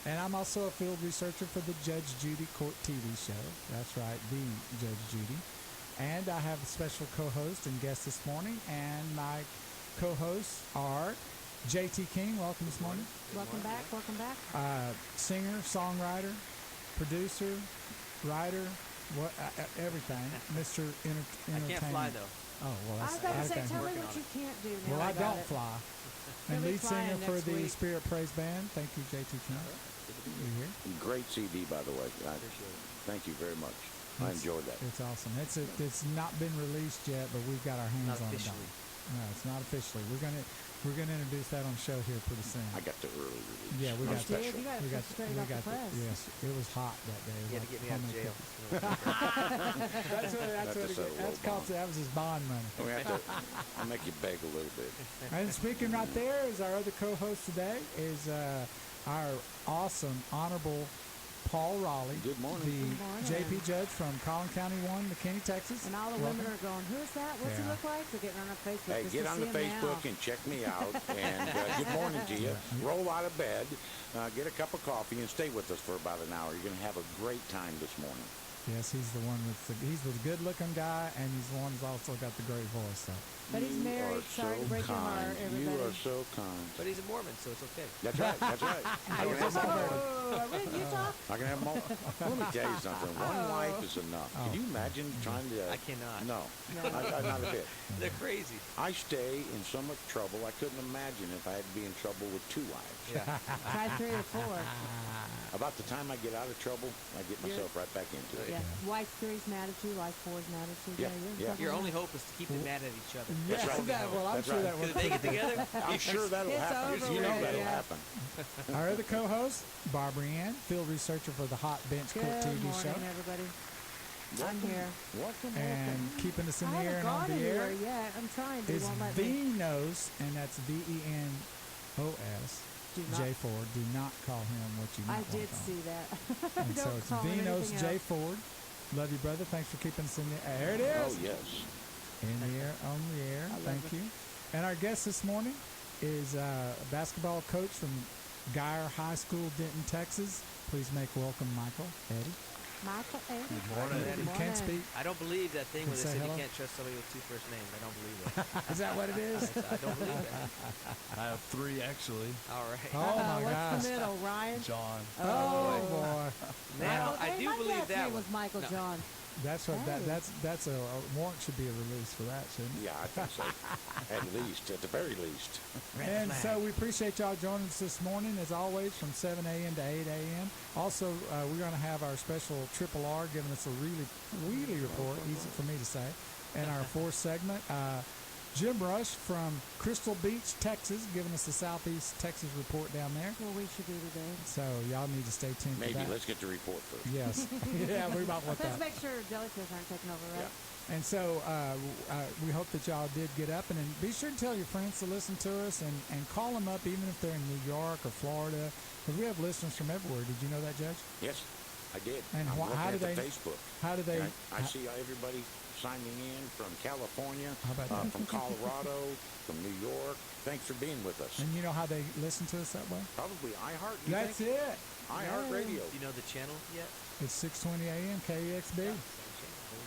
And I'm also a field researcher for the Judge Judy Court TV show. That's right, the Judge Judy. And I have a special co-host and guest this morning. And my co-hosts are J.T. King. Welcome this morning. Welcome back. Singer, songwriter, producer, writer, everything. Mr. Entertainment. I can't fly, though. Oh, well, that's I was about to say, okay. tell me what you can't do now. Well, I don't fly. And He'll be lead singer flying for next the week. Spirit Praise Band. Thank you, J.T. King. You here? Great CD, by the way. I Appreciate it. Thank you very much. I enjoyed that. It's awesome. It's not been released yet, but we've got our hands Not on it. officially. No, it's not officially. We're gonna introduce that on the show here pretty soon. I got the early release. Yeah, we No got that. special. You got it straight off the press. Yes, it was hot that day. You had to get me out of jail. That was his bond money. I'll make you beg a little bit. And speaking right there is our other co-host today is our awesome, honorable Paul Raleeh. Good morning. The Good morning. JP Judge from Collin County 1, McKinney, Texas. And all the women are going, who is that? What's he Yeah. look like? They're getting on our Facebook. Hey, just get to on see the him Facebook now. and check me out. And good morning to you. Roll out of bed, get a cup of coffee, and stay with us for about an hour. You're going to have a great time this morning. Yes, he's the one he's the good-looking guy, and he's the one who's also got the great voice. So. But he's married. Sorry to break your heart, everybody. You are so kind. But he's a Mormon, so it's okay. That's right. That's right. I can have more. Oh, we're in Utah? I can have more. Let me tell you something. One wife is enough. Can you imagine trying to? I cannot. No, not a bit. They're crazy. I stay in so much trouble. I couldn't imagine if I had to be in trouble with two wives. Yeah. Try 3 or 4. About the time I get out of trouble, I get myself right back into it. Yeah. Wife 3's mad at you. Wife 4's mad at you. Yeah, you're yeah. Your only hope is to keep them mad at each other. That's right. Well, I'm That's sure right. that will. Could they get together? I'm sure that'll It's happen. over You know with, that'll yeah. happen. Our other co-host, Barbara Ann, field researcher for the Hot Bench Good Court TV morning, show, everybody. I'm Welcome. here. Welcome. and keeping us in I the air haven't and on gone the air anywhere yet. I'm trying to. is Won't let me. Venos, and that's VENOS. Do not- J Ford. Do not call him what you I might did want to call see him. that. And so Don't it's call him Venos anything J else. Ford. Love you, brother. Thanks for keeping us in the air. It is. Oh yes. In the air, on the air. I love Thank it. you. And our guest this morning is a basketball coach from Geyer High School, Denton, Texas. Please make welcome Michael Eddie. Michael A. Good morning. You can't speak. I don't believe that thing Can where they say said hello? you can't trust somebody with 2 first names. I don't believe that. Is that what it is? I don't believe that. I have 3 actually. All right. Oh my What's gosh. the middle, Ryan? John. Oh boy. Now, I Hey, do my believe dad's that name one. was Michael No. John. That's what Hey. that's a warrant should be a release for that, shouldn't it? Yeah, I think so. At least, at the very least. Red And flag. so we appreciate y'all joining us this morning, as always, from 7 a.m. to 8 a.m. Also, we're going to have our special Triple R giving us a wheelie report, easy for me to say, in our fourth segment. Jim Rush from Crystal Beach, Texas, giving us the Southeast Texas report down there. What we should do today. So y'all need to stay tuned Maybe for that. let's get the report first. Yes. Yeah, we might want Let's that. make sure jellyfish aren't taking over, right? And so we hope that y'all did get up, and then be sure to tell your friends to listen to us, and call them up even if they're in New York or Florida, because we have listeners from everywhere. Did you know that, Judge? Yes, I did. And I'm how looking do at the they- Facebook. How do they? And I see everybody signing in from California, How about that? from Colorado, from New York. Thanks for being with us. And you know how they listen to us that way? Probably iHeart. You That's think? it. iHeartRadio. Do you know the channel yet? It's 620 AM KEXB.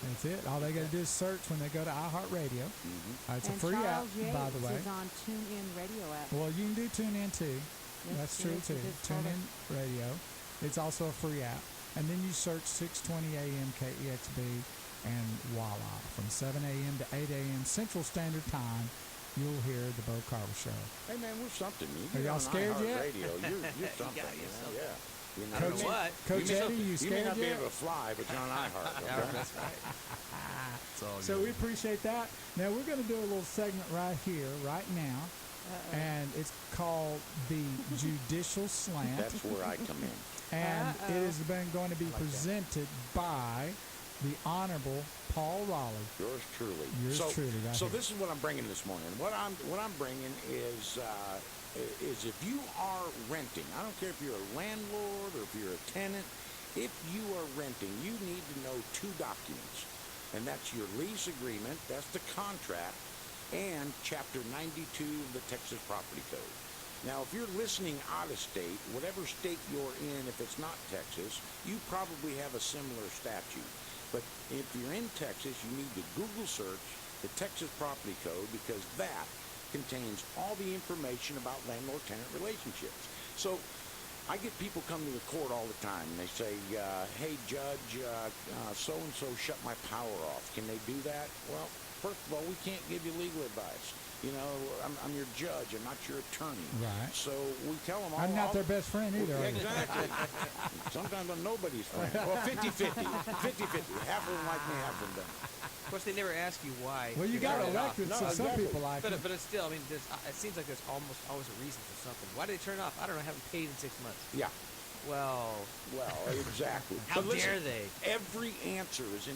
That's it. All they got to do is search when they go to iHeartRadio. It's a And free app, Charles Yates by the way. is on TuneIn Radio app. Well, you can do TuneIn too. Yes, That's it true is. too. It is called TuneIn Radio. It's also a free app. And then you search 620 AM KEXB, and voila. From 7 a.m. to 8 a.m. Central Standard Time, you'll hear the BoCarverShow. Hey man, we're something. You Are get y'all on scared yet? iHeartRadio, you're something. got You know? something. Yeah. You know, I don't know what. Coach you may Eddie, you you may scared not be yet? able to fly, but you're on iHeart. Yeah, Okay? that's right. It's all So good. we appreciate that. Now we're going to do a little segment right here, right now, and it's called the Judicial Slant, That's where I come in. and it is going to be presented by the Honorable Paul Raleeh. Yours truly. Yours so, truly, right So here. this is what I'm bringing this morning. What I'm bringing is if you are renting, I don't care if you're a landlord or if you're a tenant, if you are renting, you need to know 2 documents. And that's your lease agreement, that's the contract, and Chapter 92 of the Texas Property Code. Now, if you're listening out of state, whatever state you're in, if it's not Texas, you probably have a similar statute. But if you're in Texas, you need to Google search the Texas Property Code, because that contains all the information about landlord-tenant relationships. So I get people come to the court all the time, and they say, hey, Judge, so-and-so shut my power off. Can they do that? Well, first of all, we can't give you legal advice. You know, I'm your judge. I'm not your attorney. Right. So we tell them all. I'm not their best friend either. Well, are you? exactly. Sometimes I'm nobody's friend. Well, 50-50. 50-50. Half of them like me, half of them don't. Of course, they never ask you why. Well, you they got turned it off. elected, No, so some exactly. people like it. But it's still, I mean, it seems like there's almost always a reason for something. Why did they turn it off? I don't know. I haven't paid in 6 months. Yeah. Well, Exactly. how But listen, dare they? every answer is in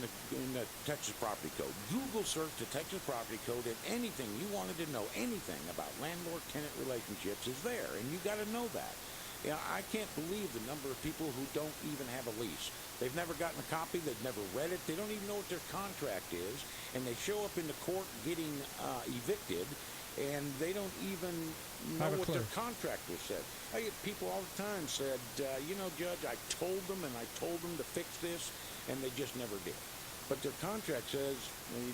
the Texas Property Code. Google search the Texas Property Code, and anything you wanted to know, anything about landlord-tenant relationships is there, and you got to know that. You know, I can't believe the number of people who don't even have a lease. They've never gotten a copy. They've never read it. They don't even know what their contract is, and they show up in the court getting evicted, and they don't even know Have a what their clue. contractor said. I get people all the time said, you know, Judge, I told them to fix this, and they just never did. But their contract says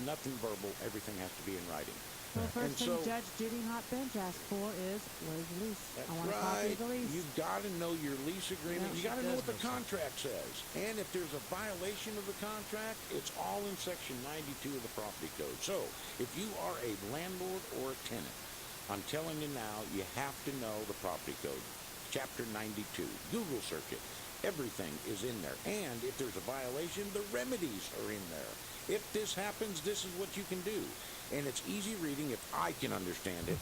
nothing verbal, everything has to be in writing. Well, the And first thing so- Judge Judy Hot Bench asked for is, where's the lease? That's I want a copy right. of the lease. You've got to know your lease agreement. Yeah, You she got to know does what the know something. contract says. And if there's a violation of the contract, it's all in Section 92 of the Property Code. So if you are a landlord or a tenant, I'm telling you now, you have to know the Property Code. Chapter 92. Google search it. Everything is in there. And if there's a violation, the remedies are in there. If this happens, this is what you can do. And it's easy reading if I can understand it.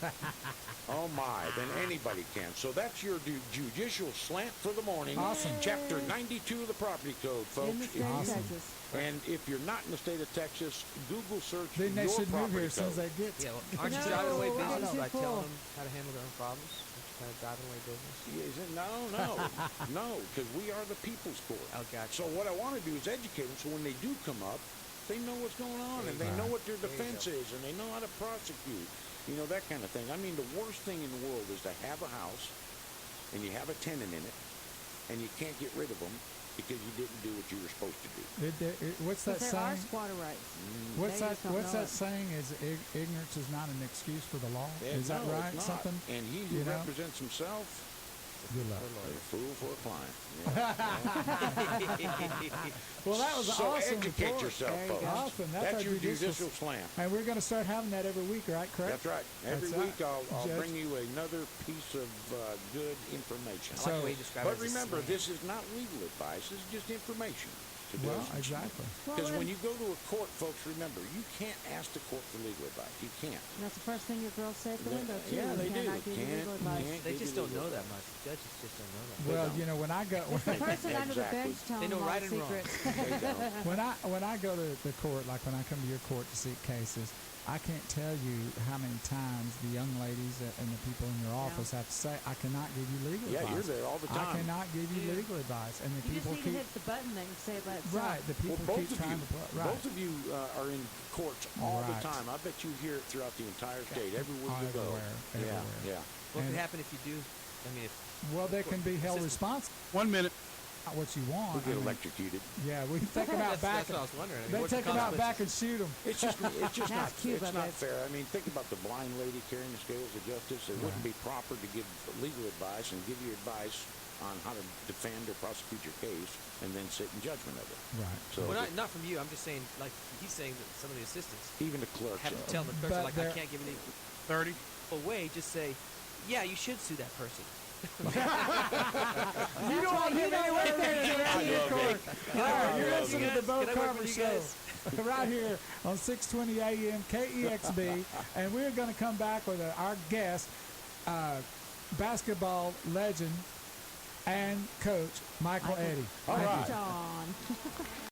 Oh my, then anybody can. So that's your judicial slant for the morning. Awesome. Chapter 92 of the Property Code, folks. In the state of Awesome. Texas. And if you're not in the state of Texas, Google search Then they your should move property here as soon as code. they get. Yeah, well, aren't you No, driving away we're business getting by too telling full. them how to handle their own problems? Aren't you kind of driving away business? No, because we are the people's court. Oh, gotcha. So what I want to do is educate them, so when they do come up, they know what's going on, and they know what their There you defense go. is, and they know how to prosecute. You know, that kind of thing. I mean, the worst thing in the world is to have a house, and you have a tenant in it, and you can't get rid of them because you didn't do what you were supposed to do. What's that But there are saying? squatter rights. What's They that? just don't What's know that it. saying? Is ignorance is not an excuse for the law? Yeah, Is that no, right? it's not. Something. And he you who know? represents himself Good luck. is a fool for a client. Well, that was So awesome. educate report. yourself, There you folks. go. Awesome. That's our your judicial judicial slam. And we're going to start having that every week, right? Correct. That's right. Every That's week right. I'll Judge. bring you another piece of good information. I like the way you So- describe it But as a remember, slant. this is not legal advice. This is just information. Well, exactly. Because Well, when you go to a court, folks, remember, you can't ask the court for legal advice. You can't. And that's the first thing your girls say at the window, too. Yeah, they do. Cannot give you legal Can't- advice. can't They give just you don't legal know that advice. much. Judges just don't know that. Well, don't. you know, when I go It's the person under the Exactly. bench telling They know them all right the and wrong. secrets. They don't. when I go to the court, like when I come to your court to see cases, I can't tell you how many times the young ladies and the people in your office have to say, "I cannot give you legal Yeah, advice. you're there all the I time. cannot give you Yeah. legal advice." And the You just people need keep to hit the button that can say it by itself. right. The people Well, both keep of you, trying to put right. both of you are in courts all Right. the time. I bet you hear it throughout the entire state, everywhere you go. Everywhere, everywhere. Yeah, yeah. What And- could happen if you do? I mean, if Well, they can be held Assistant. responsible. 1 minute. Not what you want. We'll get I mean, electrocuted. Yeah, we take them out back. that's what I was wondering. I mean, They what's the take them out back consequences? and shoot them. It's just not That's Cuba, it's not babe. fair. I mean, think about the blind lady carrying the scales of justice. It wouldn't be proper to give legal advice and give you advice on how to defend or prosecute your case and then sit in judgment of it. Right. So Well, not from you. I'm just saying, like he's saying that some of the assistants even the clerks. have to are. tell the clerks, But like, I they're- can't give you 30. the way. Just say, yeah, you should sue that person. You don't want him anywhere near your court. All right, you're listening to the Bo Can I work Carver with you Show guys? right here on 620 AM KEXB, and we're going to come back with our guest, basketball legend and coach Michael Eddy. All right. John.